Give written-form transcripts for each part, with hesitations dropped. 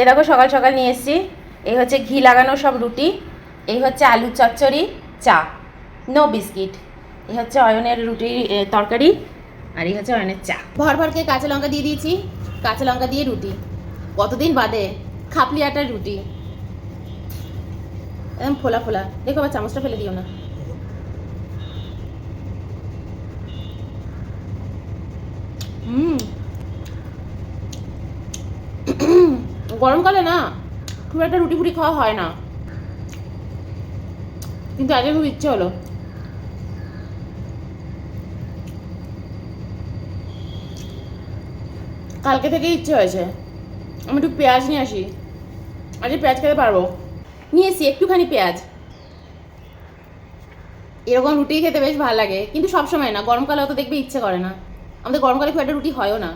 এই দেখো সকাল সকাল নিয়ে এসেছি। এই হচ্ছে ঘি লাগানো সব রুটি, এই হচ্ছে আলু চচ্চড়ি, চা, নো বিস্কিট। এই হচ্ছে অয়নের রুটি তরকারি, আর এই হচ্ছে অয়নের চা। ভর ভরকে কাঁচা লঙ্কা দিয়ে দিয়েছি, কাঁচা লঙ্কা দিয়ে রুটি। কতদিন বাদে খাপলি আটার রুটি, একদম ফোলা ফোলা। দেখো আবার চামচটা ফেলে দিও না। গরমকালে না খুব একটা রুটি ফুটি খাওয়া হয় না, কিন্তু আজকে খুব ইচ্ছে হলো। কালকে থেকেই ইচ্ছে হয়েছে আমি একটু পেঁয়াজ নিয়ে আসি, আজকে পেঁয়াজ খেতে পারবো। নিয়ে এসি একটুখানি পেঁয়াজ। এরকম রুটি খেতে বেশ ভালো লাগে, কিন্তু সবসময় না, গরমকালে অত দেখবে ইচ্ছে করে না। আমাদের গরমকালে খুব একটা রুটি হয়ও না।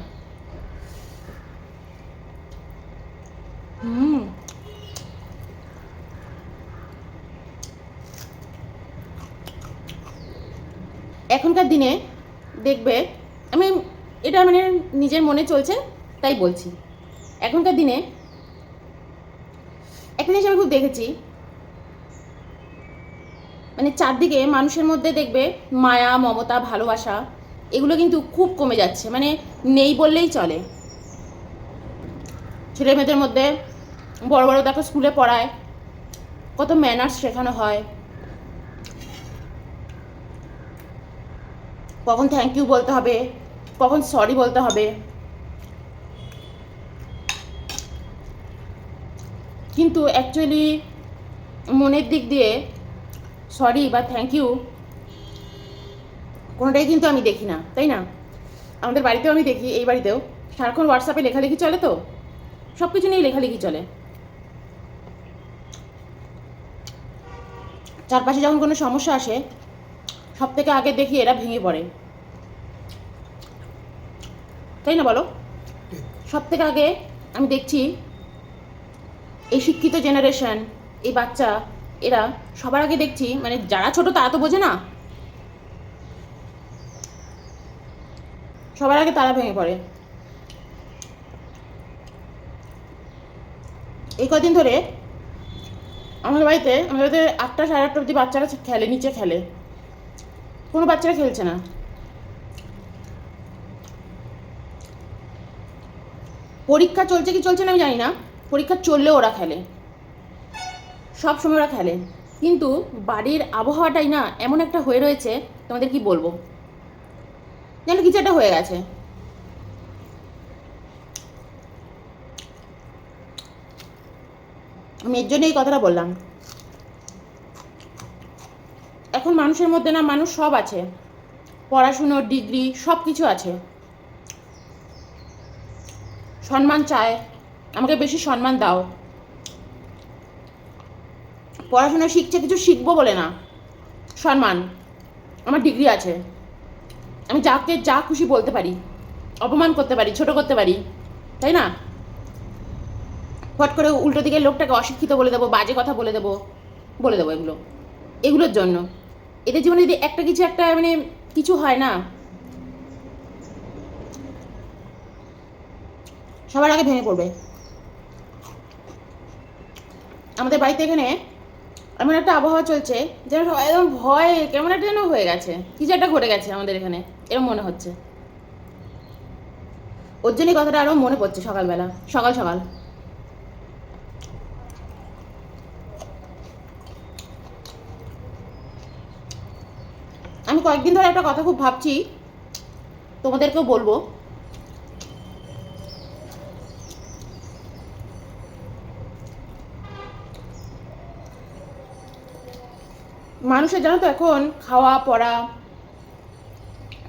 এখনকার দিনে দেখবে, আমি এটা মানে নিজের মনে চলছে তাই বলছি, এখনকার দিনে একটা জিনিস আমি খুব দেখেছি, মানে চারদিকে মানুষের মধ্যে দেখবে মায়া, মমতা, ভালোবাসা এগুলো কিন্তু খুব কমে যাচ্ছে, মানে নেই বললেই চলে। ছেলে মেয়েদের মধ্যে বড় বড় দেখো স্কুলে পড়ায়, কত ম্যানার্স শেখানো হয়, কখন থ্যাংক ইউ বলতে হবে, কখন সরি বলতে হবে। কিন্তু অ্যাকচুয়ালি মনের দিক দিয়ে সরি বা থ্যাংক ইউ কোনোটাই কিন্তু আমি দেখি না, তাই না? আমাদের বাড়িতেও আমি দেখি, এই বাড়িতেও সারাক্ষণ হোয়াটসঅ্যাপে লেখালেখি চলে, তো সব কিছু নিয়ে লেখালেখি চলে। চারপাশে যখন কোনো সমস্যা আসে সব থেকে আগে দেখি এরা ভেঙে পড়ে, তাই না বলো? সব থেকে আগে আমি দেখছি এই শিক্ষিত জেনারেশন, এই বাচ্চা, এরা সবার আগে দেখছি, মানে যারা ছোট তারা তো বোঝে না, সবার আগে তারা ভেঙে পড়ে। এই কদিন ধরে আমাদের বাড়িতে 8টা সাড়ে 8টা অবধি বাচ্চারা খেলে, নিচে খেলে, কোনো বাচ্চারা খেলছে না। পরীক্ষা চলছে কি চলছে না আমি জানি না, পরীক্ষা চললেও ওরা খেলে, সব সময় ওরা খেলে, কিন্তু বাড়ির আবহাওয়াটাই না এমন একটা হয়ে রয়েছে, তোমাদের কি বলবো, যেন কিছু একটা হয়ে গেছে। আমি এর জন্য এই কথাটা বললাম। এখন মানুষের মধ্যে না মানুষ সব আছে, পড়াশুনো, ডিগ্রি, সব কিছু আছে, সম্মান চায়, আমাকে বেশি সম্মান দাও। পড়াশোনা শিখছে কিছু শিখবো বলে না, সম্মান, আমার ডিগ্রি আছে, আমি যাকে যা খুশি বলতে পারি, অপমান করতে পারি, ছোট করতে পারি, তাই না? ফট করে উল্টো দিকে লোকটাকে অশিক্ষিত বলে দেবো, বাজে কথা বলে দেবো এগুলোর জন্য এদের জীবনে যদি একটা কিছু একটা মানে কিছু হয় না, সবার আগে ভেঙে পড়বে। আমাদের বাড়িতে এখানে এমন একটা আবহাওয়া চলছে যেন সবাই একদম ভয়, কেমন একটা যেন হয়ে গেছে, কিছু একটা ঘটে গেছে আমাদের এখানে, এরকম মনে হচ্ছে। ওর জন্যই কথাটা আরও মনে পড়ছে সকালবেলা, সকাল সকাল। আমি কয়েকদিন ধরে একটা কথা খুব ভাবছি, তোমাদেরকেও বলবো। মানুষের জানো তো এখন খাওয়া পড়া,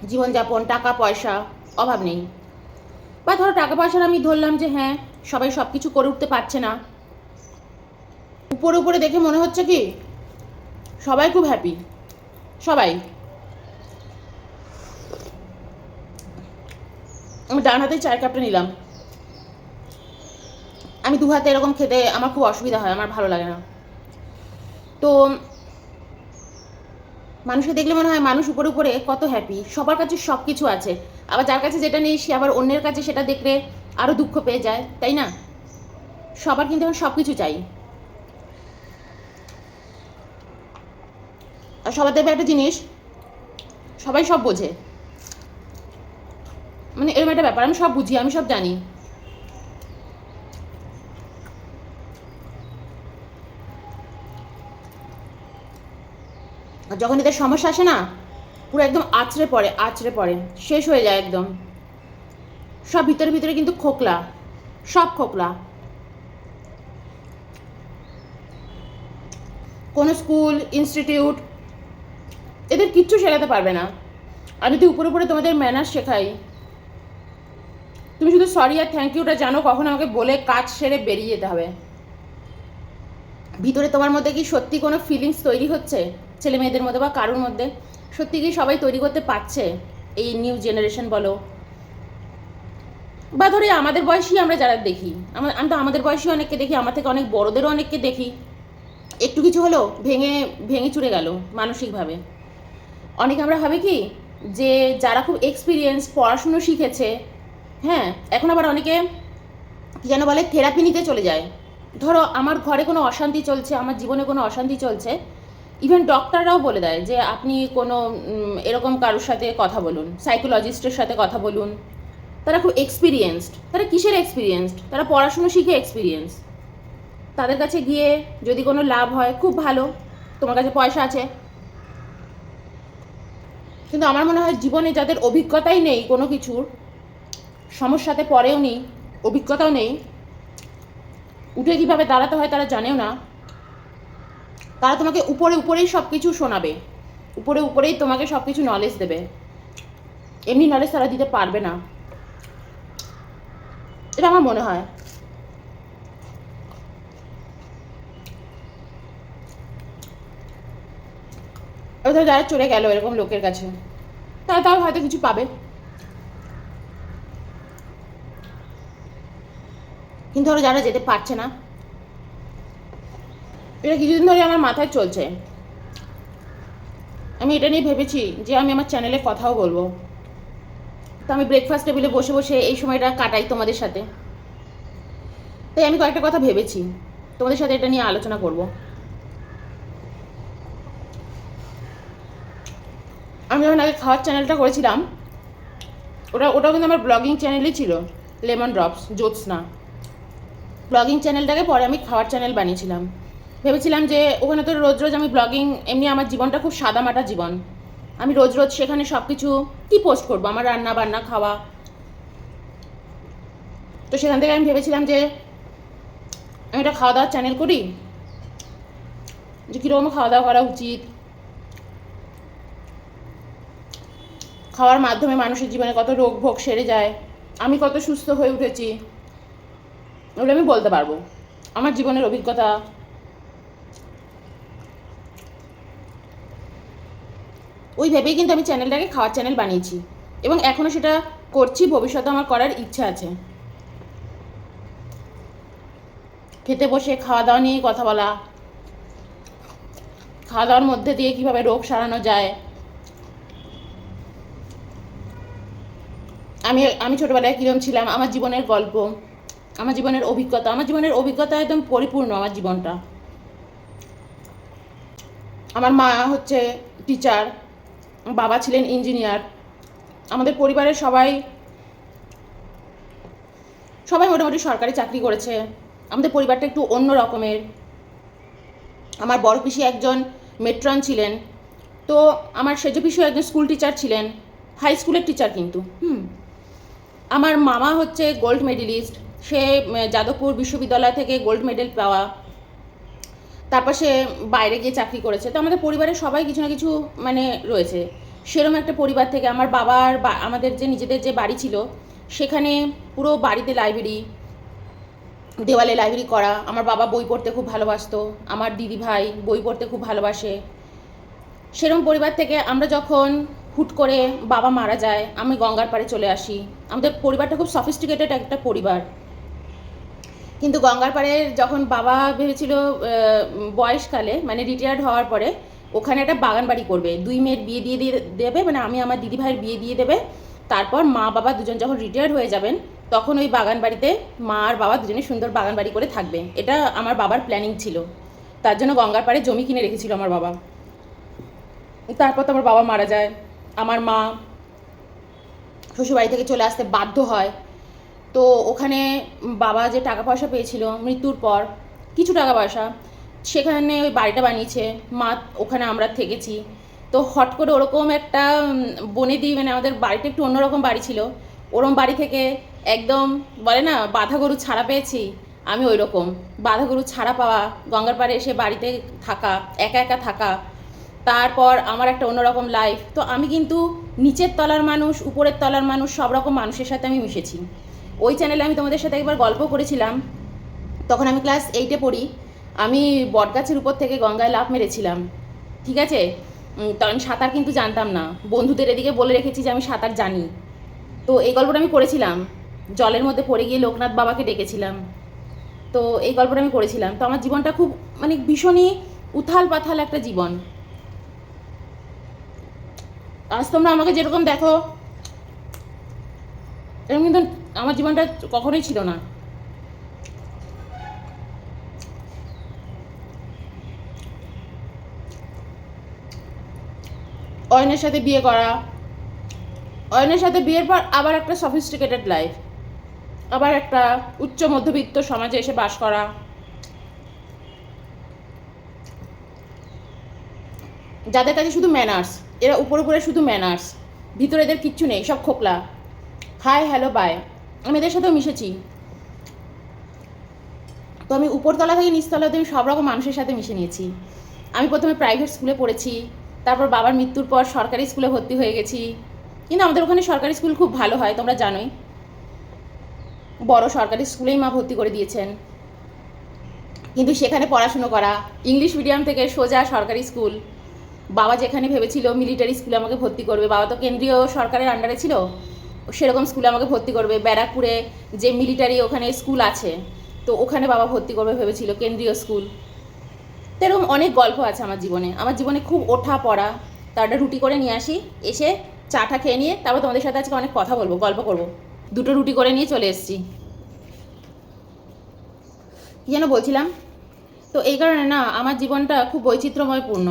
জীবনযাপন, টাকা পয়সা অভাব নেই, বা ধরো টাকা পয়সার আমি ধরলাম যে হ্যাঁ সবাই সব কিছু করে উঠতে পারছে না, উপরে উপরে দেখে মনে হচ্ছে কি সবাই খুব হ্যাপি, সবাই। আমি ডান হাতে চায়ের কাপটা নিলাম, আমি দু হাতে এরকম খেতে আমার খুব অসুবিধা হয়, আমার ভালো লাগে না। তো মানুষকে দেখলে মনে হয় মানুষ উপরে উপরে কত হ্যাপি, সবার কাছে সব কিছু আছে, আবার যার কাছে যেটা নেই সে আবার অন্যের কাছে সেটা দেখলে আরও দুঃখ পেয়ে যায়, তাই না? সবার কিন্তু এখন সব কিছু চাই। আর সবার দেখবে একটা জিনিস, সবাই সব বোঝে, মানে এরকম একটা ব্যাপার, আমি সব বুঝি, আমি সব জানি। আর যখন এদের সমস্যা আসে না, পুরো একদম আছড়ে পড়ে, শেষ হয়ে যায় একদম। সব ভিতরে ভিতরে কিন্তু খোকলা, সব খোকলা। কোনো স্কুল ইনস্টিটিউট এদের কিচ্ছু শেখাতে পারবে না। আর যদি উপরে উপরে তোমাদের ম্যানার্স শেখাই, তুমি শুধু সরি আর থ্যাংক ইউটা জানো কখন আমাকে বলে কাজ সেরে বেরিয়ে যেতে হবে। ভিতরে তোমার মধ্যে কি সত্যি কোনো ফিলিংস তৈরি হচ্ছে ছেলে মেয়েদের মধ্যে বা কারোর মধ্যে? সত্যি কি সবাই তৈরি করতে পারছে? এই নিউ জেনারেশন বলো বা ধরে আমাদের বয়সী আমরা যারা দেখি, আমি তো আমাদের বয়সী অনেককে দেখি, আমার থেকে অনেক বড়দেরও অনেককে দেখি, একটু কিছু হলো ভেঙে চুরে গেল মানসিকভাবে। অনেকে আমরা ভাবে কি যে যারা খুব এক্সপিরিয়েন্স, পড়াশুনো শিখেছে, হ্যাঁ, এখন আবার অনেকে কি যেন বলে থেরাপি নিতে চলে যায়। ধরো আমার ঘরে কোনো অশান্তি চলছে, আমার জীবনে কোনো অশান্তি চলছে, ইভেন ডক্টররাও বলে দেয় যে আপনি কোনো এরকম কারোর সাথে কথা বলুন, সাইকোলজিস্টের সাথে কথা বলুন। তারা খুব এক্সপিরিয়েন্সড। তারা কিসের এক্সপিরিয়েন্সড? তারা পড়াশুনো শিখে এক্সপিরিয়েন্স। তাদের কাছে গিয়ে যদি কোনো লাভ হয় খুব ভালো, তোমার কাছে পয়সা আছে। কিন্তু আমার মনে হয় জীবনে যাদের অভিজ্ঞতাই নেই কোনো কিছুর, সমস্যাতে পড়েও নি, অভিজ্ঞতাও নেই, উঠে কীভাবে দাঁড়াতে হয় তারা জানেও না, তারা তোমাকে উপরেই সব কিছু শোনাবে, উপরেই তোমাকে সব কিছু নলেজ দেবে। এমনি নলেজ তারা দিতে পারবে না, এটা আমার মনে হয়। এবার যারা চলে গেল এরকম লোকের কাছে, তাও হয়তো কিছু পাবে, কিন্তু ওরা যারা যেতে পারছে না, এটা কিছুদিন ধরে আমার মাথায় চলছে। আমি এটা নিয়ে ভেবেছি যে আমি আমার চ্যানেলে কথাও বলবো। তো আমি ব্রেকফাস্ট টেবিলে বসে বসে এই সময়টা কাটাই তোমাদের সাথে, তাই আমি কয়েকটা কথা ভেবেছি তোমাদের সাথে এটা নিয়ে আলোচনা করব। আমি যখন আগে খাওয়ার চ্যানেলটা করেছিলাম, ওটাও কিন্তু আমার ব্লগিং চ্যানেলই ছিল, লেমন ড্রপস জ্যোৎস্না। ব্লগিং চ্যানেলটাকে পরে আমি খাওয়ার চ্যানেল বানিয়েছিলাম। ভেবেছিলাম যে ওখানে তো রোজ রোজ আমি ব্লগিং, এমনি আমার জীবনটা খুব সাদামাটা জীবন, আমি রোজ রোজ সেখানে সব কিছু কী পোস্ট করবো, আমার রান্না বান্না খাওয়া। তো সেখান থেকে আমি ভেবেছিলাম যে আমি একটা খাওয়া দাওয়ার চ্যানেল করি, যে কীরকম খাওয়া দাওয়া করা উচিত, খাওয়ার মাধ্যমে মানুষের জীবনে কত রোগ ভোগ সেরে যায়, আমি কত সুস্থ হয়ে উঠেছি, ওগুলো আমি বলতে পারবো, আমার জীবনের অভিজ্ঞতা। ওই ভেবেই কিন্তু আমি চ্যানেলটাকে খাওয়ার চ্যানেল বানিয়েছি, এবং এখনও সেটা করছি, ভবিষ্যতে আমার করার ইচ্ছা আছে। খেতে বসে খাওয়া দাওয়া নিয়েই কথা বলা, খাওয়া দাওয়ার মধ্যে দিয়ে কীভাবে রোগ সারানো যায়। আমি ছোটোবেলায় কীরকম ছিলাম, আমার জীবনের গল্প, আমার জীবনের অভিজ্ঞতা একদম পরিপূর্ণ আমার জীবনটা। আমার মা হচ্ছে টিচার, বাবা ছিলেন ইঞ্জিনিয়ার, আমাদের পরিবারের সবাই মোটামুটি সরকারি চাকরি করেছে। আমাদের পরিবারটা একটু অন্য রকমের। আমার বড় পিসি একজন মেট্রন ছিলেন, তো আমার সেজ পিসিও একজন স্কুল টিচার ছিলেন, হাই স্কুলের টিচার কিন্তু। আমার মামা হচ্ছে গোল্ড মেডেলিস্ট, সে যাদবপুর বিশ্ববিদ্যালয় থেকে গোল্ড মেডেল পাওয়া, তারপর সে বাইরে গিয়ে চাকরি করেছে। তো আমাদের পরিবারের সবাই কিছু না কিছু মানে রয়েছে। সেরকম একটা পরিবার থেকে আমার বাবার আমাদের যে নিজেদের যে বাড়ি ছিল, সেখানে পুরো বাড়িতে লাইব্রেরি, দেওয়ালে লাইব্রেরি করা। আমার বাবা বই পড়তে খুব ভালোবাসতো, আমার দিদি ভাই বই পড়তে খুব ভালোবাসে। সেরকম পরিবার থেকে আমরা যখন হুট করে বাবা মারা যায়, আমি গঙ্গার পাড়ে চলে আসি। আমাদের পরিবারটা খুব সফিস্টিকেটেড একটা পরিবার, কিন্তু গঙ্গার পাড়ে যখন বাবা ভেবেছিল বয়সকালে, মানে রিটায়ার্ড হওয়ার পরে ওখানে একটা বাগান বাড়ি করবে, 2 মেয়ের বিয়ে দিয়ে দেবে, মানে আমি আমার দিদি ভাইয়ের বিয়ে দিয়ে দেবে। তারপর মা বাবা দুজন যখন রিটায়ার্ড হয়ে যাবেন, তখন ওই বাগান বাড়িতে মা আর বাবা দুজনে সুন্দর বাগান বাড়ি করে থাকবে, এটা আমার বাবার প্ল্যানিং ছিল। তার জন্য গঙ্গার পাড়ে জমি কিনে রেখেছিল আমার বাবা। তারপর তো আমার বাবা মারা যায়, আমার মা শ্বশুরবাড়ি থেকে চলে আসতে বাধ্য হয়। তো ওখানে বাবা যে টাকা পয়সা পেয়েছিল মৃত্যুর পর, কিছু টাকা পয়সা, সেখানে ওই বাড়িটা বানিয়েছে মা, ওখানে আমরা থেকেছি। তো হট করে ওরকম একটা বনেদি, মানে আমাদের বাড়িটা একটু অন্যরকম বাড়ি ছিল, ওরম বাড়ি থেকে একদম বলে না বাঁধা গরু ছাড়া পেয়েছি, আমি ওই রকম বাঁধা গরু ছাড়া পাওয়া, গঙ্গার পাড়ে এসে বাড়িতে থাকা, একা একা থাকা, তারপর আমার একটা অন্যরকম লাইফ। তো আমি কিন্তু নিচের তলার মানুষ, উপরের তলার মানুষ, সব রকম মানুষের সাথে আমি মিশেছি। ওই চ্যানেলে আমি তোমাদের সাথে একবার গল্প করেছিলাম, তখন আমি ক্লাস 8-এ পড়ি, আমি বটগাছের উপর থেকে গঙ্গায় লাফ মেরেছিলাম, ঠিক আছে। তখন সাঁতার কিন্তু জানতাম না, বন্ধুদের এদিকে বলে রেখেছি যে আমি সাঁতার জানি। তো এই গল্পটা আমি করেছিলাম, জলের মধ্যে পড়ে গিয়ে লোকনাথ বাবাকে ডেকেছিলাম। তো এই গল্পটা আমি করেছিলাম। তো আমার জীবনটা খুব মানে ভীষণই উথাল পাথাল একটা জীবন। আজ তোমরা আমাকে যেরকম দেখো, এরকম কিন্তু আমার জীবনটা কখনোই ছিল না। অয়নের সাথে বিয়ে করা, অয়নের সাথে বিয়ের পর আবার একটা সফিস্টিকেটেড লাইফ, আবার একটা উচ্চ মধ্যবিত্ত সমাজে এসে বাস করা। যাদের কাছে শুধু ম্যানার্স, এরা উপর উপরে শুধু ম্যানার্স, ভিতরে এদের কিচ্ছু নেই, সব খোকলা, হাই হ্যালো বাই। আমি এদের সাথেও মিশেছি। তো আমি উপরতলা থেকে নিচতলাতে আমি সব রকম মানুষের সাথে মিশে নিয়েছি। আমি প্রথমে প্রাইভেট স্কুলে পড়েছি, তারপর বাবার মৃত্যুর পর সরকারি স্কুলে ভর্তি হয়ে গেছি। কিন্তু আমাদের ওখানে সরকারি স্কুল খুব ভালো হয়, তোমরা জানোই, বড় সরকারি স্কুলেই মা ভর্তি করে দিয়েছেন। কিন্তু সেখানে পড়াশুনো করা, ইংলিশ মিডিয়াম থেকে সোজা সরকারি স্কুল। বাবা যেখানে ভেবেছিল মিলিটারি স্কুলে আমাকে ভর্তি করবে, বাবা তো কেন্দ্রীয় সরকারের আন্ডারে ছিল, সেরকম স্কুলে আমাকে ভর্তি করবে, ব্যারাকপুরে যে মিলিটারি ওখানে স্কুল আছে, তো ওখানে বাবা ভর্তি করবে ভেবেছিল, কেন্দ্রীয় স্কুল। তো এরকম অনেক গল্প আছে আমার জীবনে। আমার জীবনে খুব ওঠা পড়া। তারটা রুটি করে নিয়ে আসি, এসে চাটা খেয়ে নিয়ে তারপর তোমাদের সাথে আজকে অনেক কথা বলবো, গল্প করবো। দুটো রুটি করে নিয়ে চলে এসেছি। কী যেন বলছিলাম। তো এই কারণে না আমার জীবনটা খুব বৈচিত্র্যময়পূর্ণ।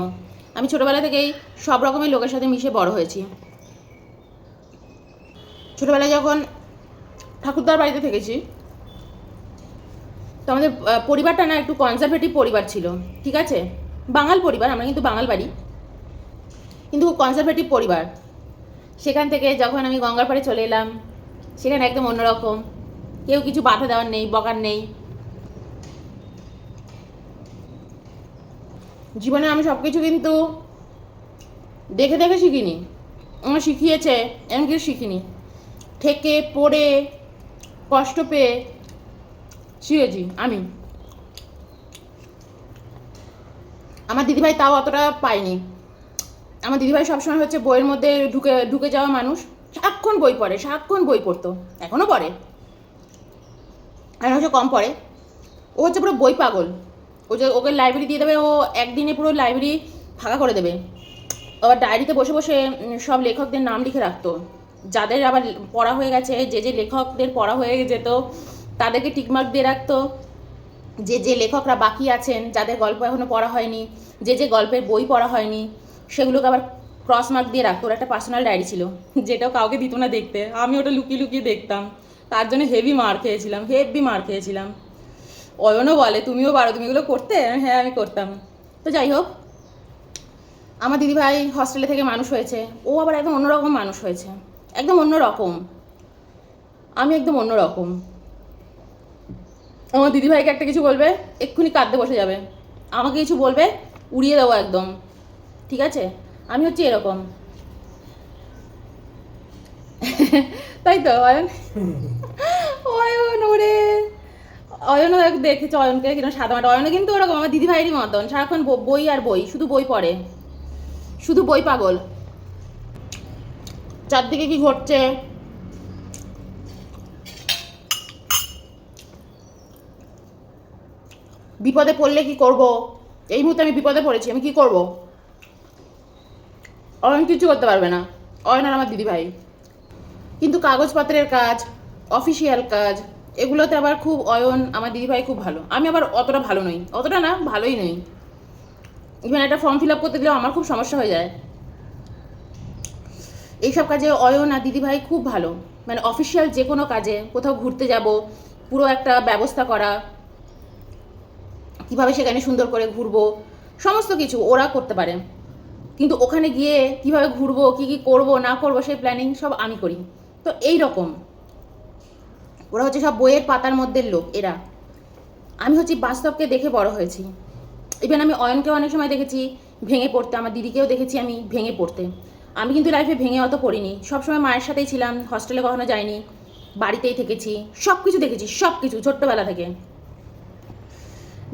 আমি ছোটোবেলা থেকেই সব রকমের লোকের সাথে মিশে বড় হয়েছি। ছোটোবেলায় যখন ঠাকুরদার বাড়িতে থেকেছি, তো আমাদের পরিবারটা না একটু কনজারভেটিভ পরিবার ছিল, ঠিক আছে, বাঙাল পরিবার, আমরা কিন্তু বাঙাল বাড়ি, কিন্তু খুব কনজারভেটিভ পরিবার। সেখান থেকে যখন আমি গঙ্গার পাড়ে চলে এলাম, সেখানে একদম অন্যরকম, কেউ কিছু বাধা দেওয়ার নেই, বকার নেই। জীবনে আমি সব কিছু কিন্তু দেখে দেখে শিখিনি, আমার শিখিয়েছে, এমন কিছু শিখিনি, থেকে পড়ে কষ্ট পেয়ে শিখেছি আমি। আমার দিদিভাই তাও অতটা পায়নি। আমার দিদিভাই সবসময় হচ্ছে বইয়ের মধ্যে ঢুকে ঢুকে যাওয়া মানুষ, সারাক্ষণ বই পড়ে, সারাক্ষণ বই পড়তো, এখনও পড়ে, এখন হচ্ছে কম পড়ে। ও হচ্ছে পুরো বই পাগল। ও যে ওকে লাইব্রেরি দিয়ে দেবে, ও একদিনে পুরো লাইব্রেরি ফাঁকা করে দেবে। আবার ডায়েরিতে বসে বসে সব লেখকদের নাম লিখে রাখতো, যাদের আবার পড়া হয়ে গেছে, যে যে লেখকদের পড়া হয়ে যেত তাদেরকে টিকমার্ক দিয়ে রাখতো, যে যে লেখকরা বাকি আছেন, যাদের গল্প এখনও পড়া হয়নি, যে যে গল্পের বই পড়া হয়নি, সেগুলোকে আবার ক্রস মার্ক দিয়ে রাখতো। ওর একটা পার্সোনাল ডায়েরি ছিল, যেটাও কাউকে দিত না দেখতে, আমি ওটা লুকিয়ে লুকিয়ে দেখতাম। তার জন্য হেভি মার খেয়েছিলাম। অয়নও বলে তুমিও পারো, তুমি এগুলো করতে? হ্যাঁ আমি করতাম। তো যাই হোক, আমার দিদিভাই হস্টেলে থেকে মানুষ হয়েছে, ও আবার একদম অন্যরকম মানুষ হয়েছে, একদম অন্যরকম, আমি একদম অন্যরকম। আমার দিদিভাইকে একটা কিছু বলবে এক্ষুনি কাঁদতে বসে যাবে, আমাকে কিছু বলবে উড়িয়ে দেবো একদম, ঠিক আছে, আমি হচ্ছে এরকম। তাই তো অয়ন, অয়ন ওরে, অয়নও দেখেছে, অয়নকে কিরকম সাদা মাটা, অয়নও কিন্তু ওরকম আমার দিদিভাইয়েরই মতন, সারাক্ষণ বই আর বই, শুধু বই পড়ে, শুধু বই পাগল। চারদিকে কি ঘটছে, বিপদে পড়লে কি করব, এই মুহূর্তে আমি বিপদে পড়েছি, আমি কি করব? অয়ন কিছু করতে পারবে না, অয়ন আর আমার দিদিভাই। কিন্তু কাগজপত্রের কাজ অফিসিয়াল কাজ, এগুলোতে আবার খুব অয়ন আমার দিদিভাই খুব ভালো। আমি আবার অতটা ভালো নই, অতটা না, ভালোই নই। ইভেন একটা ফর্ম ফিল আপ করতে গেলেও আমার খুব সমস্যা হয়ে যায়। এইসব কাজে অয়ন আর দিদিভাই খুব ভালো। মানে অফিসিয়াল যে কোনো কাজে, কোথাও ঘুরতে যাব, পুরো একটা ব্যবস্থা করা, কীভাবে সেখানে সুন্দর করে ঘুরবো, সমস্ত কিছু ওরা করতে পারে। কিন্তু ওখানে গিয়ে কীভাবে ঘুরবো, কী কী করবো না করবো, সেই প্ল্যানিং সব আমি করি। তো এই রকম ওরা হচ্ছে সব বইয়ের পাতার মধ্যে লোক এরা। আমি হচ্ছে বাস্তবকে দেখে বড় হয়েছি। ইভেন আমি অয়নকেও অনেক সময় দেখেছি ভেঙে পড়তে, আমার দিদিকেও দেখেছি আমি ভেঙে পড়তে। আমি কিন্তু লাইফে ভেঙে অত পড়িনি, সবসময় মায়ের সাথেই ছিলাম, হস্টেলে কখনো যাইনি, বাড়িতেই থেকেছি, সব কিছু দেখেছি, সব কিছু ছোট্টবেলা থেকে।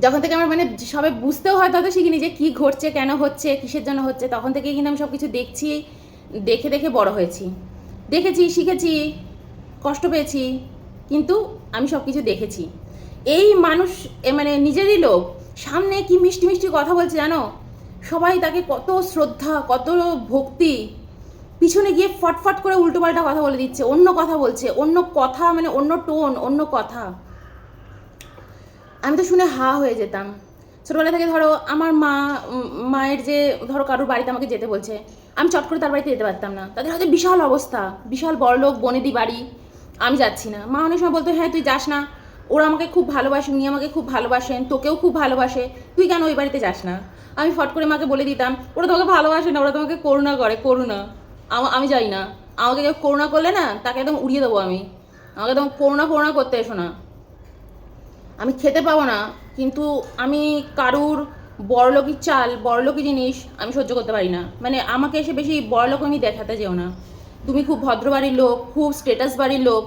যখন থেকে আমার মানে সবাই বুঝতেও হয়তো অত শিখিনি যে কী ঘটছে, কেন হচ্ছে, কিসের জন্য হচ্ছে, তখন থেকেই কিন্তু আমি সব কিছু দেখছি, দেখে দেখে বড় হয়েছি। দেখেছি, শিখেছি, কষ্ট পেয়েছি, কিন্তু আমি সব কিছু দেখেছি। এই মানুষ মানে নিজেরই লোক সামনে কি মিষ্টি মিষ্টি কথা বলছে জানো, সবাই তাকে কত শ্রদ্ধা, কত ভক্তি, পিছনে গিয়ে ফটফট করে উল্টোপাল্টা কথা বলে দিচ্ছে, অন্য কথা বলছে, অন্য কথা, মানে অন্য টোন, অন্য কথা। আমি তো শুনে হা হয়ে যেতাম। ছোটোবেলা থেকে ধরো আমার মায়ের যে ধরো কারোর বাড়িতে আমাকে যেতে বলছে, আমি চট করে তার বাড়িতে যেতে পারতাম না। তাদের হয়তো বিশাল অবস্থা, বিশাল বড়লোক বনেদি বাড়ি, আমি যাচ্ছি না। মা অনেক সময় বলতো, হ্যাঁ তুই যাস না, ওরা আমাকে খুব ভালোবাসে, উনি আমাকে খুব ভালোবাসেন, তোকেও খুব ভালোবাসে, তুই কেন ওই বাড়িতে যাস না? আমি ফট করে মাকে বলে দিতাম, ওরা তোমাকে ভালোবাসে না, ওরা তোমাকে করুণা করে, করুণা। আমি যাই না, আমাকে কেউ করুণা করলে না তাকে একদম উড়িয়ে দেবো আমি, আমাকে একদম করুণা করতে এসো না। আমি খেতে পাবো না, কিন্তু আমি কারুর বড়লোকি চাল, বড়লোকি জিনিস আমি সহ্য করতে পারি না। মানে আমাকে এসে বেশি বড়লোক আমি দেখাতে যেও না। তুমি খুব ভদ্র বাড়ির লোক, খুব স্টেটাস বাড়ির লোক,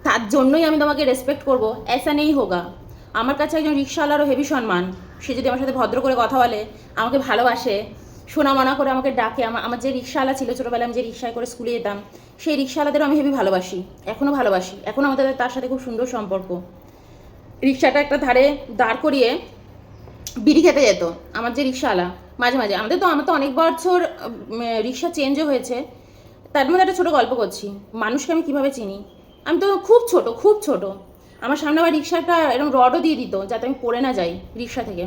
তার জন্যই আমি তোমাকে রেসপেক্ট করবো, এসা নেই হোগা। আমার কাছে একজন রিক্সাওয়ালারও হেভি সম্মান। সে যদি আমার সাথে ভদ্র করে কথা বলে, আমাকে ভালোবাসে, সোনামনা করে আমাকে ডাকে। আমার যে রিক্সাওয়ালা ছিল ছোটোবেলায়, আমি যে রিক্সায় করে স্কুলে যেতাম, সেই রিক্সাওয়ালাদেরও আমি হেভি ভালোবাসি, এখনও ভালোবাসি, এখনও আমাদের তার সাথে খুব সুন্দর সম্পর্ক। রিক্সাটা একটা ধারে দাঁড় করিয়ে বিড়ি খেতে যেত আমার যে রিক্সাওয়ালা, মাঝে মাঝে। আমার তো অনেক বছর রিক্সা চেঞ্জও হয়েছে। তার মধ্যে একটা ছোটো গল্প করছি, মানুষকে আমি কীভাবে চিনি। আমি তো খুব ছোট। আমার সামনে আবার রিক্সাটা এরকম রডও দিয়ে দিত যাতে আমি পড়ে না যাই রিক্সা থেকে।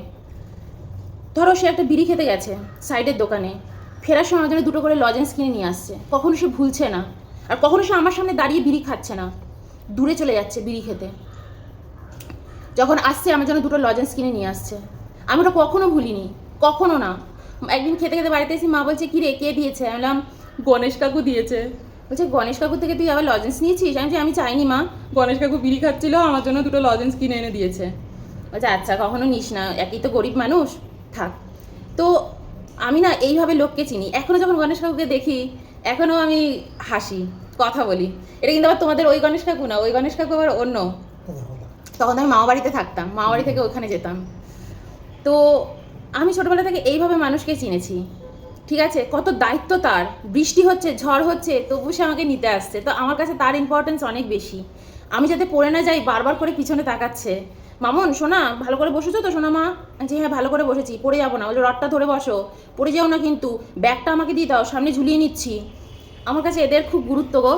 ধরো সে একটা বিড়ি খেতে গেছে সাইডের দোকানে, ফেরার সময় আমার জন্য দুটো করে লজেন্স কিনে নিয়ে আসছে। কখনো সে ভুলছে না, আর কখনো সে আমার সামনে দাঁড়িয়ে বিড়ি খাচ্ছে না, দূরে চলে যাচ্ছে বিড়ি খেতে। যখন আসছে আমার জন্য দুটো লজেন্স কিনে নিয়ে আসছে। আমি ওটা কখনো ভুলিনি, কখনো না। একদিন খেতে খেতে বাড়িতে এসে মা বলছে, কী রে, কে দিয়েছে? আমি বললাম, গণেশ কাকু দিয়েছে। বলছে, গণেশ কাকুর থেকে তুই আবার লজেন্স নিয়েছিস? আমি চাইনি মা, গণেশ কাকু বিড়ি খাচ্ছিল, আমার জন্য দুটো লজেন্স কিনে এনে দিয়েছে। বলছে, আচ্ছা কখনো নিস না, একই তো গরিব মানুষ, থাক। তো আমি না এইভাবে লোককে চিনি। এখনও যখন গণেশ কাকুকে দেখি, এখনও আমি হাসি, কথা বলি। এটা কিন্তু আবার তোমাদের ওই গণেশ কাকু না, ওই গণেশ কাকু আবার অন্য। তখন আমি মামা বাড়িতে থাকতাম, মামা বাড়ি থেকে ওখানে যেতাম। তো আমি ছোটোবেলা থেকে এইভাবে মানুষকে চিনেছি, ঠিক আছে? কত দায়িত্ব তার, বৃষ্টি হচ্ছে, ঝড় হচ্ছে, তবু সে আমাকে নিতে আসছে। তো আমার কাছে তার ইম্পর্টেন্স অনেক বেশি। আমি যাতে পড়ে না যাই, বারবার করে পিছনে তাকাচ্ছে, মামন সোনা ভালো করে বসেছো তো সোনা? মা যে হ্যাঁ ভালো করে বসেছি, পড়ে যাবো না, বলে রডটা ধরে বসো, পড়ে যাও না কিন্তু, ব্যাগটা আমাকে দিয়ে দাও, সামনে ঝুলিয়ে নিচ্ছি। আমার কাছে এদের খুব গুরুত্ব গো,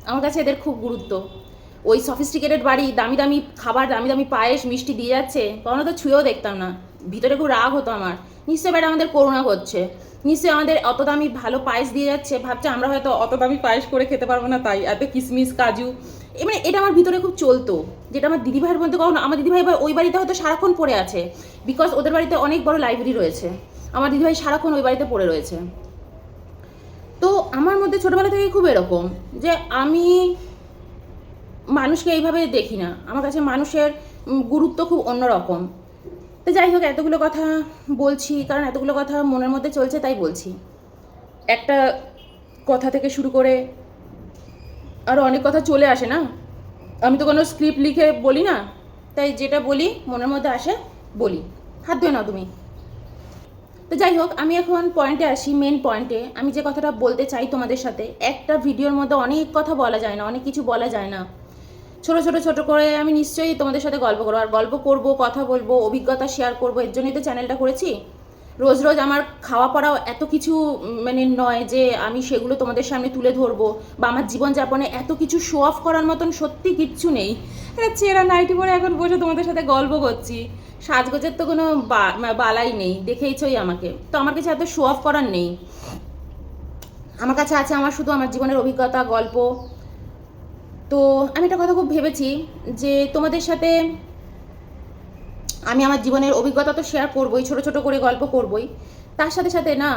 আমার কাছে এদের খুব গুরুত্ব। ওই সফিস্টিকেটেড বাড়ি, দামি দামি খাবার, দামি দামি পায়েস, মিষ্টি দিয়ে যাচ্ছে, কখনো তো ছুঁয়েও দেখতাম না। ভিতরে খুব রাগ হতো আমার, নিশ্চয়ই ব্যাটা আমাদের করুণা করছে, নিশ্চয়ই আমাদের অত দামি ভালো পায়েস দিয়ে যাচ্ছে, ভাবছে আমরা হয়তো অত দামি পায়েস করে খেতে পারবো না, তাই এত কিশমিশ কাজু। মানে এটা আমার ভিতরে খুব চলতো, যেটা আমার দিদিভাইয়ের মধ্যে কখনো। আমার দিদিভাই ওই বাড়িতে হয়তো সারাক্ষণ পড়ে আছে, বিকজ ওদের বাড়িতে অনেক বড় লাইব্রেরি রয়েছে, আমার দিদিভাই সারাক্ষণ ওই বাড়িতে পড়ে রয়েছে। তো আমার মধ্যে ছোটোবেলা থেকেই খুব এরকম যে আমি মানুষকে এইভাবে দেখি না, আমার কাছে মানুষের গুরুত্ব খুব অন্যরকম। তো যাই হোক, এতগুলো কথা বলছি কারণ এতগুলো কথা মনের মধ্যে চলছে, তাই বলছি। একটা কথা থেকে শুরু করে আরও অনেক কথা চলে আসে না, আমি তো কোনো স্ক্রিপ্ট লিখে বলি না, তাই যেটা বলি মনের মধ্যে আসে বলি। হাত ধুয়ে নাও তুমি। তো যাই হোক, আমি এখন পয়েন্টে আসি, মেন পয়েন্টে। আমি যে কথাটা বলতে চাই তোমাদের সাথে, একটা ভিডিওর মধ্যে অনেক কথা বলা যায় না, অনেক কিছু বলা যায় না। ছোট করে আমি নিশ্চয়ই তোমাদের সাথে গল্প করবো, আর গল্প করব, কথা বলবো, অভিজ্ঞতা শেয়ার করবো, এর জন্যই তো চ্যানেলটা করেছি। রোজ রোজ আমার খাওয়া পড়াও এত কিছু মানে নয় যে আমি সেগুলো তোমাদের সামনে তুলে ধরবো, বা আমার জীবনযাপনে এত কিছু শো অফ করার মতন সত্যি কিচ্ছু নেই। একটা চেরা নাইটি পরে এখন বসে তোমাদের সাথে গল্প করছি, সাজগোজের তো কোনো বালাই নেই, দেখেইছই আমাকে। তো আমার কাছে এত শো অফ করার নেই, আমার কাছে আছে আমার শুধু আমার জীবনের অভিজ্ঞতা, গল্প। তো আমি একটা কথা খুব ভেবেছি যে তোমাদের সাথে আমি আমার জীবনের অভিজ্ঞতা তো শেয়ার করবোই, ছোট ছোট করে গল্প করবোই, তার সাথে সাথে না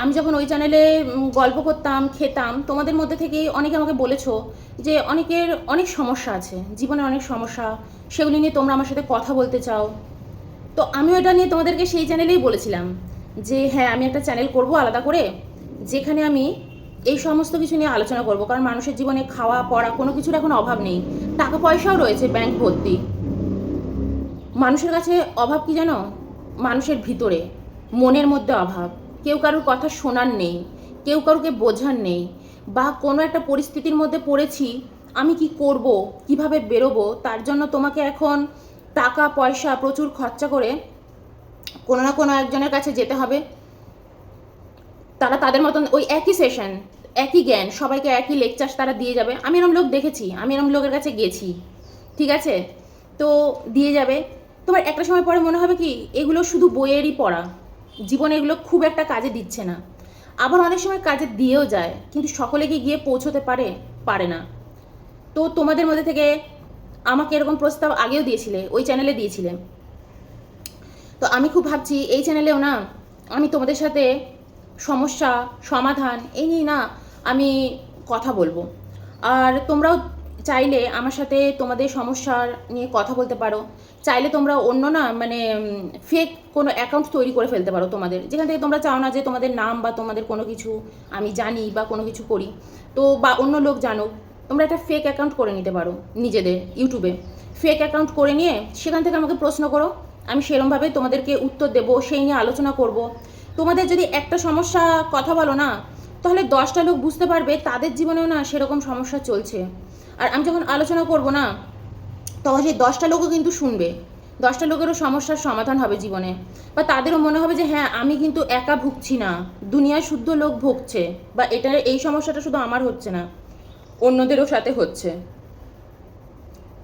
আমি যখন ওই চ্যানেলে গল্প করতাম, খেতাম, তোমাদের মধ্যে থেকেই অনেকে আমাকে বলেছো যে অনেকের অনেক সমস্যা আছে, জীবনে অনেক সমস্যা, সেগুলি নিয়ে তোমরা আমার সাথে কথা বলতে চাও। তো আমিও এটা নিয়ে তোমাদেরকে সেই চ্যানেলেই বলেছিলাম যে হ্যাঁ আমি একটা চ্যানেল করব আলাদা করে, যেখানে আমি এই সমস্ত কিছু নিয়ে আলোচনা করব। কারণ মানুষের জীবনে খাওয়া পড়া কোনো কিছুর এখন অভাব নেই, টাকা পয়সাও রয়েছে ব্যাংক ভর্তি। মানুষের কাছে অভাব কি জানো? মানুষের ভিতরে, মনের মধ্যে অভাব। কেউ কারোর কথা শোনার নেই, কেউ কারোকে বোঝার নেই, বা কোনো একটা পরিস্থিতির মধ্যে পড়েছি, আমি কি করব, কিভাবে বেরোবো, তার জন্য তোমাকে এখন টাকা পয়সা প্রচুর খরচা করে কোনো না কোনো একজনের কাছে যেতে হবে। তারা তাদের মতন ওই একই সেশন, একই জ্ঞান, সবাইকে একই লেকচার তারা দিয়ে যাবে। আমি এরম লোক দেখেছি, আমি এরম লোকের কাছে গেছি, ঠিক আছে? তো দিয়ে যাবে, তোমার একটা সময় পরে মনে হবে কি এগুলো শুধু বইয়েরই পড়া, জীবনে এগুলো খুব একটা কাজে দিচ্ছে না। আবার অনেক সময় কাজে দিয়েও যায়, কিন্তু সকলে কি গিয়ে পৌঁছতে পারে? পারে না। তো তোমাদের মধ্যে থেকে আমাকে এরকম প্রস্তাব আগেও দিয়েছিলে, ওই চ্যানেলে দিয়েছিলে। তো আমি খুব ভাবছি এই চ্যানেলেও না আমি তোমাদের সাথে সমস্যা সমাধান এই নিয়ে না আমি কথা বলবো। আর তোমরাও চাইলে আমার সাথে তোমাদের সমস্যার নিয়ে কথা বলতে পারো। চাইলে তোমরা অন্য না মানে ফেক কোনো অ্যাকাউন্ট তৈরি করে ফেলতে পারো তোমাদের, যেখান থেকে তোমরা চাও না যে তোমাদের নাম বা তোমাদের কোনো কিছু আমি জানি বা কোনো কিছু করি, তো বা অন্য লোক জানুক, তোমরা একটা ফেক অ্যাকাউন্ট করে নিতে পারো নিজেদের ইউটিউবে। ফেক অ্যাকাউন্ট করে নিয়ে সেখান থেকে আমাকে প্রশ্ন করো, আমি সেরমভাবে তোমাদেরকে উত্তর দেবো, সেই নিয়ে আলোচনা করব। তোমাদের যদি একটা সমস্যা কথা বলো না, তাহলে 10টা লোক বুঝতে পারবে তাদের জীবনেও না সেরকম সমস্যা চলছে। আর আমি যখন আলোচনা করব না, তখন সেই 10টা লোকও কিন্তু শুনবে, 10টা লোকেরও সমস্যার সমাধান হবে জীবনে, বা তাদেরও মনে হবে যে হ্যাঁ আমি কিন্তু একা ভুগছি না, দুনিয়ায় শুদ্ধ লোক ভুগছে, বা এটা এই সমস্যাটা শুধু আমার হচ্ছে না, অন্যদেরও সাথে হচ্ছে।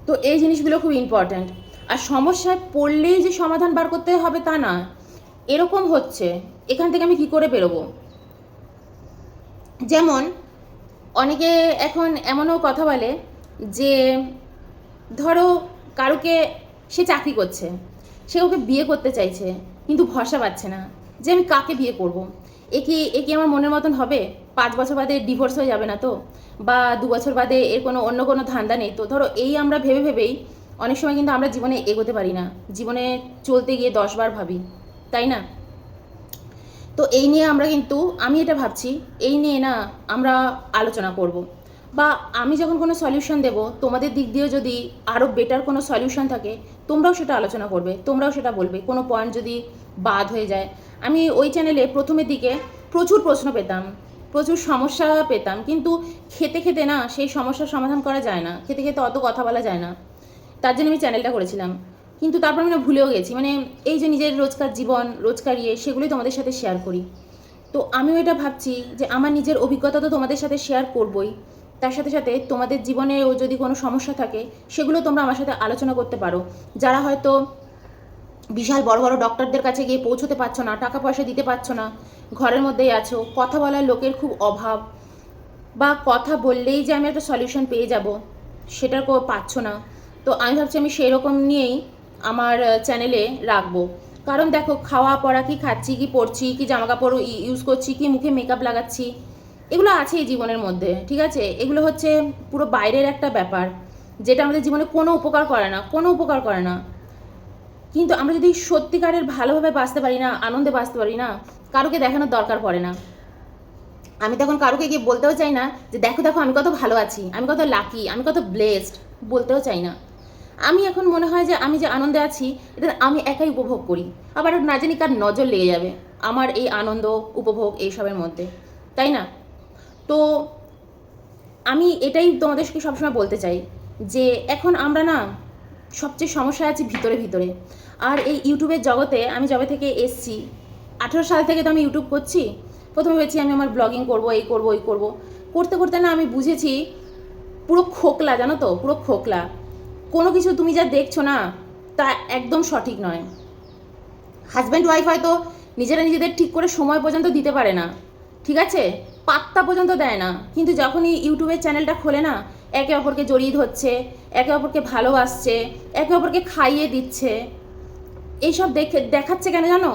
তো এই জিনিসগুলো খুব ইম্পর্ট্যান্ট। আর সমস্যায় পড়লেই যে সমাধান বার করতে হবে তা না, এরকম হচ্ছে এখান থেকে আমি কি করে বেরোবো। যেমন অনেকে এখন এমনও কথা বলে যে ধরো কারুকে, সে চাকরি করছে, সে ওকে বিয়ে করতে চাইছে, কিন্তু ভরসা পাচ্ছে না যে আমি কাকে বিয়ে করব। এ কি আমার মনের মতন হবে? 5 বছর বাদে ডিভোর্স হয়ে যাবে না তো? বা 2 বছর বাদে এর কোনো অন্য কোনো ধান্দা নেই তো? ধরো এই আমরা ভেবে ভেবেই অনেক সময় কিন্তু আমরা জীবনে এগোতে পারি না, জীবনে চলতে গিয়ে 10বার ভাবি, তাই না? তো এই নিয়ে আমরা কিন্তু, আমি এটা ভাবছি এই নিয়ে না আমরা আলোচনা করব। বা আমি যখন কোনো সলিউশন দেব, তোমাদের দিক দিয়েও যদি আরও বেটার কোনো সলিউশন থাকে, তোমরাও সেটা আলোচনা করবে, তোমরাও সেটা বলবে, কোনো পয়েন্ট যদি বাদ হয়ে যায়। আমি ওই চ্যানেলে প্রথমের দিকে প্রচুর প্রশ্ন পেতাম, প্রচুর সমস্যা পেতাম, কিন্তু খেতে খেতে না সেই সমস্যার সমাধান করা যায় না, খেতে খেতে অত কথা বলা যায় না, তার জন্য আমি চ্যানেলটা করেছিলাম। কিন্তু তারপর আমি না ভুলেও গেছি, মানে এই যে নিজের রোজকার জীবন, রোজকার সেগুলোই তোমাদের সাথে শেয়ার করি। তো আমিও এটা ভাবছি যে আমার নিজের অভিজ্ঞতা তো তোমাদের সাথে শেয়ার করবই, তার সাথে সাথে তোমাদের জীবনেও যদি কোনো সমস্যা থাকে সেগুলো তোমরা আমার সাথে আলোচনা করতে পারো। যারা হয়তো বিশাল বড় বড় ডক্টরদের কাছে গিয়ে পৌঁছতে পারছো না, টাকা পয়সা দিতে পারছো না, ঘরের মধ্যেই আছো, কথা বলার লোকের খুব অভাব, বা কথা বললেই যে আমি একটা সলিউশন পেয়ে যাব সেটার পাচ্ছ না, তো আমি ভাবছি আমি সেই রকম নিয়েই আমার চ্যানেলে রাখবো। কারণ দেখো, খাওয়া পড়া, কি খাচ্ছি, কি পরছি, কি জামা কাপড় ইউজ করছি, কি মুখে মেকআপ লাগাচ্ছি, এগুলো আছে এই জীবনের মধ্যে, ঠিক আছে? এগুলো হচ্ছে পুরো বাইরের একটা ব্যাপার, যেটা আমাদের জীবনে কোনো উপকার করে না, কোনো উপকার করে না। কিন্তু আমরা যদি সত্যিকারের ভালোভাবে বাঁচতে পারি না, আনন্দে বাঁচতে পারি না, কারোকে দেখানোর দরকার পড়ে না। আমি তখন কারোকে গিয়ে বলতেও চাই না যে দেখো দেখো আমি কত ভালো আছি, আমি কত লাকি, আমি কত ব্লেসড, বলতেও চাই না। আমি এখন মনে হয় যে আমি যে আনন্দে আছি এটা আমি একাই উপভোগ করি, আবার না জানি কার নজর লেগে যাবে আমার এই আনন্দ উপভোগ এইসবের মধ্যে, তাই না? তো আমি এটাই তোমাদেরকে সবসময় বলতে চাই যে এখন আমরা না সবচেয়ে সমস্যা আছি ভিতরে ভিতরে। আর এই ইউটিউবের জগতে আমি যবে থেকে এসছি, 18 সাল থেকে তো আমি ইউটিউব করছি। প্রথমে ভেবেছি আমি আমার ব্লগিং করব, এই করব ওই করব, করতে করতে না আমি বুঝেছি পুরো খোকলা, জানো তো, পুরো খোকলা। কোনো কিছু তুমি যা দেখছো না তা একদম সঠিক নয়। হাজব্যান্ড ওয়াইফ হয়তো নিজেরা নিজেদের ঠিক করে সময় পর্যন্ত দিতে পারে না, ঠিক আছে, পাত্তা পর্যন্ত দেয় না, কিন্তু যখনই ইউটিউবের চ্যানেলটা খোলে না, একে অপরকে জড়িয়ে ধরছে, একে অপরকে ভালোবাসছে, একে অপরকে খাইয়ে দিচ্ছে। এইসব দেখাচ্ছে কেন জানো?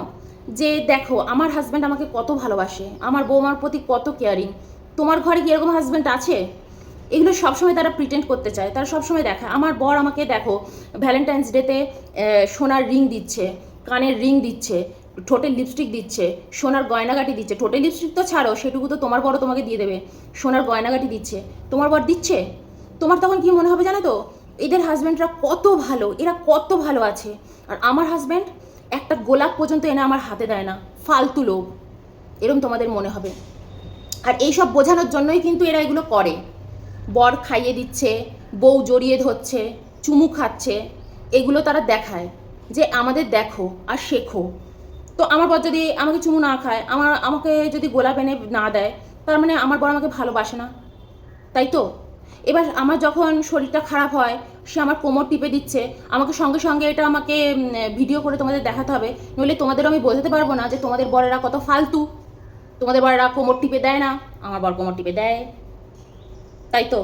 যে দেখো আমার হাজব্যান্ড আমাকে কত ভালোবাসে, আমার বৌমার প্রতি কত কেয়ারিং। তোমার ঘরে কি এরকম হাজব্যান্ড আছে? এগুলো সবসময় তারা প্রিটেন্ড করতে চায়, তারা সবসময় দেখায়। আমার বর আমাকে দেখো ভ্যালেন্টাইন্স ডেতে সোনার রিং দিচ্ছে, কানের রিং দিচ্ছে, ঠোঁটের লিপস্টিক দিচ্ছে, সোনার গয়নাগাটি দিচ্ছে। ঠোঁটের লিপস্টিক তো ছাড়ো, সেটুকু তো তোমার বড় তোমাকে দিয়ে দেবে। সোনার গয়নাগাটি দিচ্ছে, তোমার বর দিচ্ছে। তোমার তখন কি মনে হবে জানো তো, এদের হাজব্যান্ডরা কত ভালো, এরা কত ভালো আছে। আর আমার হাজব্যান্ড একটা গোলাপ পর্যন্ত এনে আমার হাতে দেয় না, ফালতু লোক, এরকম তোমাদের মনে হবে। আর এইসব বোঝানোর জন্যই কিন্তু এরা এগুলো করে। বর খাইয়ে দিচ্ছে, বউ জড়িয়ে ধরছে, চুমু খাচ্ছে, এগুলো তারা দেখায় যে আমাদের দেখো আর শেখো। তো আমার বর যদি আমাকে চুমু না খায়, আমাকে যদি গোলাপ এনে না দেয়, তার মানে আমার বর আমাকে ভালোবাসে না, তাই তো? এবার আমার যখন শরীরটা খারাপ হয়, সে আমার কোমর টিপে দিচ্ছে, আমাকে সঙ্গে সঙ্গে এটা আমাকে ভিডিও করে তোমাদের দেখাতে হবে, নইলে তোমাদেরও আমি বোঝাতে পারবো না যে তোমাদের বরেরা কত ফালতু। তোমাদের বরেরা কোমর টিপে দেয় না, আমার বর কোমর টিপে দেয়, তাই তো?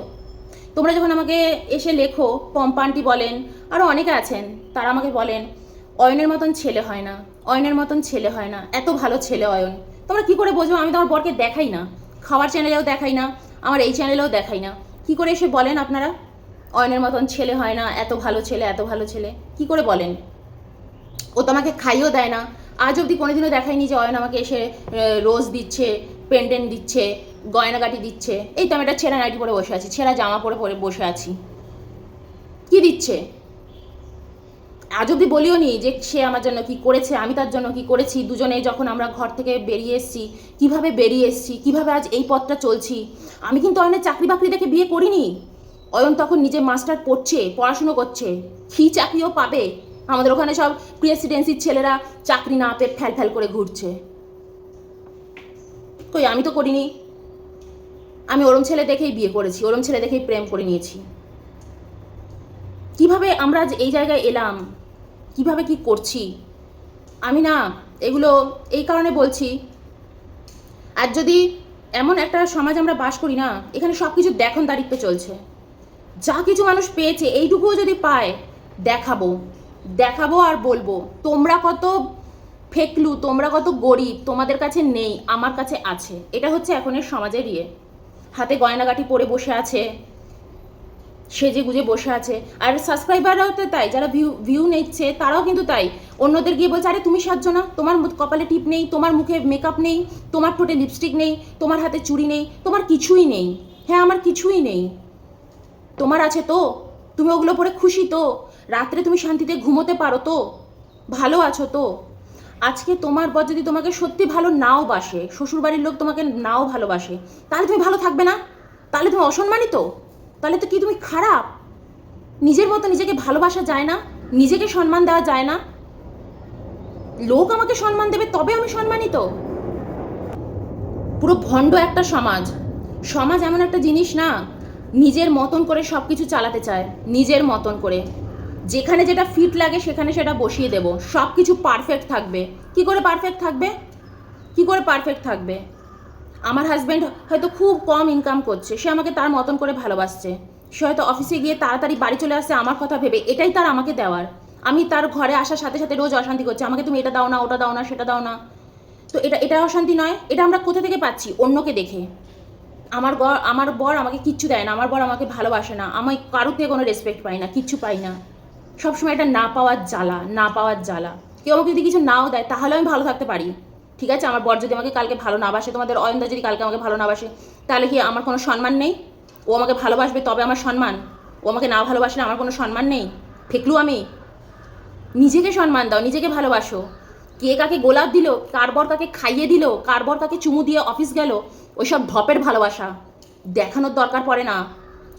তোমরা যখন আমাকে এসে লেখো, পম্পান্টি বলেন, আরও অনেকে আছেন, তারা আমাকে বলেন অয়নের মতন ছেলে হয় না, অয়নের মতন ছেলে হয় না, এত ভালো ছেলে অয়ন। তোমরা কি করে বোঝো? আমি তো আমার বরকে দেখাই না, খাওয়ার চ্যানেলেও দেখাই না, আমার এই চ্যানেলেও দেখাই না। কি করে এসে বলেন আপনারা অয়নের মতন ছেলে হয় না, এত ভালো ছেলে, এত ভালো ছেলে? কি করে বলেন? ও তো আমাকে খাইও দেয় না। আজ অবধি কোনোদিনও দেখায়নি যে অয়ন আমাকে এসে রোজ দিচ্ছে, পেন্ডেন্ট দিচ্ছে, গয়নাগাটি দিচ্ছে। এই তো আমি একটা ছেঁড়া নাইটি পরে বসে আছি, ছেঁড়া জামা পরে পরে বসে আছি, কি দিচ্ছে? আজ অবধি বলিও নি যে সে আমার জন্য কি করেছে, আমি তার জন্য কি করেছি। দুজনে যখন আমরা ঘর থেকে বেরিয়ে এসেছি, কিভাবে বেরিয়ে এসেছি, কিভাবে আজ এই পথটা চলছি। আমি কিন্তু অয়নের চাকরি বাকরি দেখে বিয়ে করিনি। অয়ন তখন নিজে মাস্টার পড়ছে, পড়াশুনো করছে, কি চাকরিও পাবে। আমাদের ওখানে সব প্রেসিডেন্সির ছেলেরা চাকরি না পেয়ে ফ্যাল ফ্যাল করে ঘুরছে। কই, আমি তো করিনি। আমি ওরম ছেলে দেখেই বিয়ে করেছি, ওরম ছেলে দেখেই প্রেম করে নিয়েছি। কিভাবে আমরা আজ এই জায়গায় এলাম, কিভাবে কি করছি, আমি না এগুলো এই কারণে বলছি। আর যদি এমন একটা সমাজ আমরা বাস করি না, এখানে সব কিছু দেখনদারিত্ব চলছে। যা কিছু মানুষ পেয়েছে এইটুকুও যদি পায়, দেখাবো দেখাবো আর বলবো তোমরা কত ফেকলু, তোমরা কত গরিব, তোমাদের কাছে নেই, আমার কাছে আছে। এটা হচ্ছে এখনের সমাজের ইয়ে। হাতে গয়নাগাটি পরে বসে আছে, সেজে গুজে বসে আছে। আর সাবস্ক্রাইবাররাও তো তাই, যারা ভিউ নিচ্ছে তারাও কিন্তু তাই। অন্যদের গিয়ে বলছে আরে তুমি সাজছো না, তোমার কপালে টিপ নেই, তোমার মুখে মেকআপ নেই, তোমার ঠোঁটে লিপস্টিক নেই, তোমার হাতে চুড়ি নেই, তোমার কিছুই নেই। হ্যাঁ, আমার কিছুই নেই, তোমার আছে তো? তুমি ওগুলো পরে খুশি তো? রাত্রে তুমি শান্তিতে ঘুমোতে পারো তো? ভালো আছো তো? আজকে তোমার বর যদি তোমাকে সত্যি ভালো নাও বাসে, শ্বশুরবাড়ির লোক তোমাকে নাও ভালোবাসে, তাহলে তুমি ভালো থাকবে না? তাহলে তুমি অসম্মানিত? তাহলে তো কি তুমি খারাপ? নিজের মতো নিজেকে ভালোবাসা যায় না? নিজেকে সম্মান দেওয়া যায় না? লোক আমাকে সম্মান দেবে তবে আমি সম্মানিত? পুরো ভণ্ড একটা সমাজ। সমাজ এমন একটা জিনিস না, নিজের মতন করে সব কিছু চালাতে চায়, নিজের মতন করে। যেখানে যেটা ফিট লাগে সেখানে সেটা বসিয়ে দেব, সব কিছু পারফেক্ট থাকবে। কি করে পারফেক্ট থাকবে? কি করে পারফেক্ট থাকবে? আমার হাজব্যান্ড হয়তো খুব কম ইনকাম করছে, সে আমাকে তার মতন করে ভালোবাসছে। সে হয়তো অফিসে গিয়ে তাড়াতাড়ি বাড়ি চলে আসছে আমার কথা ভেবে, এটাই তার আমাকে দেওয়ার। আমি তার ঘরে আসার সাথে সাথে রোজ অশান্তি করছি, আমাকে তুমি এটা দাও না, ওটা দাও না, সেটা দাও না। তো এটা অশান্তি নয়? এটা আমরা কোথা থেকে পাচ্ছি? অন্যকে দেখে। আমার বর আমাকে কিচ্ছু দেয় না, আমার বর আমাকে ভালোবাসে না, আমি কারোর থেকে কোনো রেসপেক্ট পাই না, কিচ্ছু পাই না। সবসময় এটা না পাওয়ার জ্বালা, না পাওয়ার জ্বালা। কেউ আমাকে যদি কিছু নাও দেয় তাহলে আমি ভালো থাকতে পারি, ঠিক আছে? আমার বর যদি আমাকে কালকে ভালো না বাসে, তোমাদের অয়নদা যদি কালকে আমাকে ভালো না বাসে, তাহলে কি আমার কোনো সম্মান নেই? ও আমাকে ভালোবাসবে তবে আমার সম্মান, ও আমাকে না ভালোবাসলে আমার কোনো সম্মান নেই? ফেকলু আমি? নিজেকে সম্মান দাও, নিজেকে ভালোবাসো। কে কাকে গোলাপ দিল, কার বর কাকে খাইয়ে দিল, কার বর কাকে চুমু দিয়ে অফিস গেল, ওইসব ঢপের ভালোবাসা দেখানোর দরকার পড়ে না।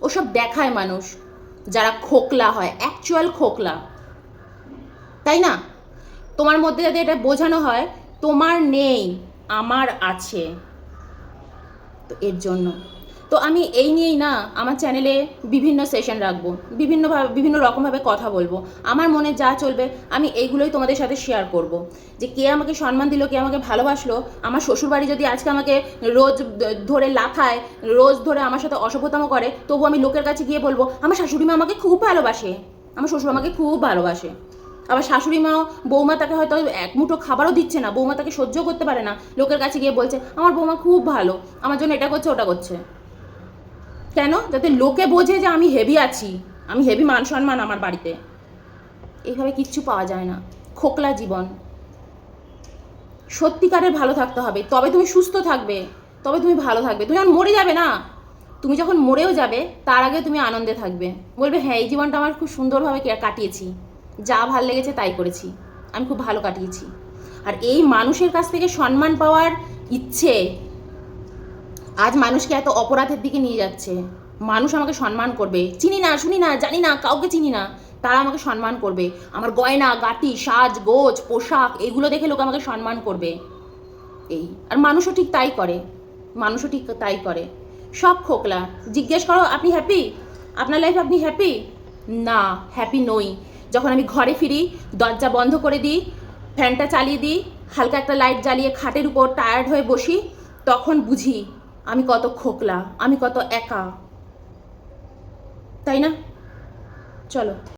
ওসব দেখায় মানুষ যারা খোকলা হয়, অ্যাকচুয়াল খোকলা, তাই না? তোমার মধ্যে যদি এটা বোঝানো হয়, তোমার নেই, আমার আছে। তো এর জন্য তো আমি এই নিয়েই না আমার চ্যানেলে বিভিন্ন সেশন রাখবো, বিভিন্ন রকমভাবে কথা বলবো, আমার মনে যা চলবে আমি এইগুলোই তোমাদের সাথে শেয়ার করব। যে কে আমাকে সম্মান দিল, কে আমাকে ভালোবাসলো। আমার শ্বশুরবাড়ি যদি আজকে আমাকে রোজ ধরে লাথায়, রোজ ধরে আমার সাথে অসভ্যতাম করে, তবু আমি লোকের কাছে গিয়ে বলবো আমার শাশুড়ি মা আমাকে খুব ভালোবাসে, আমার শ্বশুর আমাকে খুব ভালোবাসে। আবার শাশুড়ি মাও বৌমা তাকে হয়তো এক মুঠো খাবারও দিচ্ছে না, বৌমা তাকে সহ্য করতে পারে না, লোকের কাছে গিয়ে বলছে আমার বৌমা খুব ভালো, আমার জন্য এটা করছে ওটা করছে। কেন? যাতে লোকে বোঝে যে আমি হেভি আছি, আমি হেভি মান সম্মান আমার বাড়িতে। এইভাবে কিচ্ছু পাওয়া যায় না, খোকলা জীবন। সত্যিকারের ভালো থাকতে হবে, তবে তুমি সুস্থ থাকবে, তবে তুমি ভালো থাকবে। তুমি যখন মরে যাবে না, তুমি যখন মরেও যাবে তার আগে তুমি আনন্দে থাকবে, বলবে হ্যাঁ এই জীবনটা আমার খুব সুন্দরভাবে কাটিয়েছি, যা ভাল লেগেছে তাই করেছি, আমি খুব ভালো কাটিয়েছি। আর এই মানুষের কাছ থেকে সম্মান পাওয়ার ইচ্ছে আজ মানুষকে এত অপরাধের দিকে নিয়ে যাচ্ছে। মানুষ আমাকে সম্মান করবে, চিনি না, শুনি না, জানি না, কাউকে চিনি না, তারা আমাকে সম্মান করবে। আমার গয়না গাটি, সাজ গোজ, পোশাক, এগুলো দেখে লোক আমাকে সম্মান করবে। এই আর মানুষও ঠিক তাই করে, মানুষও ঠিক তাই করে। সব খোকলা। জিজ্ঞেস করো আপনি হ্যাপি, আপনার লাইফে আপনি হ্যাপি? না, হ্যাপি নই। যখন আমি ঘরে ফিরি, দরজা বন্ধ করে দিই, ফ্যানটা চালিয়ে দিই, হালকা একটা লাইট জ্বালিয়ে খাটের উপর টায়ার্ড হয়ে বসি, তখন বুঝি আমি কত খোকলা, আমি কত একা, তাই না? চলো।